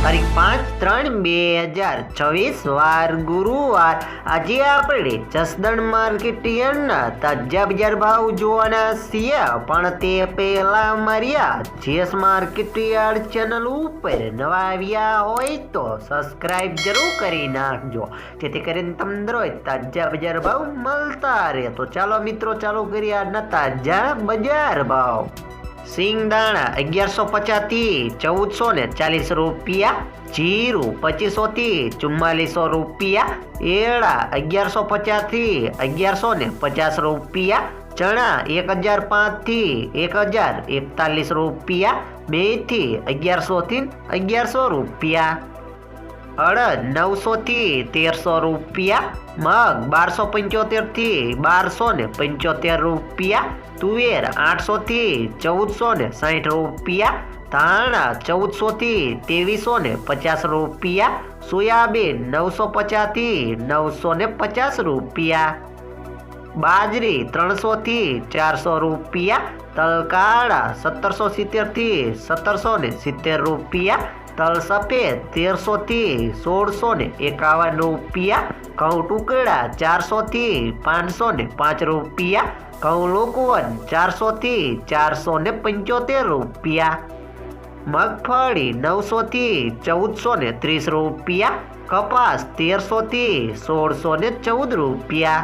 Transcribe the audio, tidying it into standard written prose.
તારીખ 5/3/2024 વાર ગુરુવાર। આજે આપણે જસદણ માર્કેટ યાર્ડના તાજા બજાર ભાવ જોવાના છીએ, પણ તે પહેલા અમારી જેસ માર્કેટ યાર્ડ ચેનલ ઉપર નવા આવ્યા હોય તો સબસ્ક્રાઇબ જરૂર કરી નાખજો, જેથી કરીને તમને રોજ તાજા બજાર ભાવ મળતા રહે। તો ચાલો મિત્રો, ચાલુ કરીએ આજના તાજા બજાર ભાવ। સિંગદાણા 1150 થી 1440 રૂપિયા, જીરું 2500 થી 4400 રૂપિયા, એરડા 1150 થી 1150 રૂપિયા, ચણા 1005 થી 1041 રૂપિયા, મેથી 1100 થી 1100 રૂપિયા, અડદ 900 થી 1300 રૂપિયા, મગ 1275 થી 1275 રૂપિયા, તુવેર 800 થી 1460 રૂપિયા, ધાણા 1400 થી 2350 રૂપિયા, સોયાબીન 950 થી 950 રૂપિયા, બાજરી 300 થી 400 રૂપિયા, તલ કાળા 1770 થી 1770 રૂપિયા, તલ સફેદ 1300 થી 1651 રૂપિયા, ઘઉં ટુકડા 400 થી 505 રૂપિયા, ઘઉં લોકવન 400 થી 475 રૂપિયા, મગફળી 900 થી 1430 રૂપિયા, કપાસ 1300 થી 1614 રૂપિયા।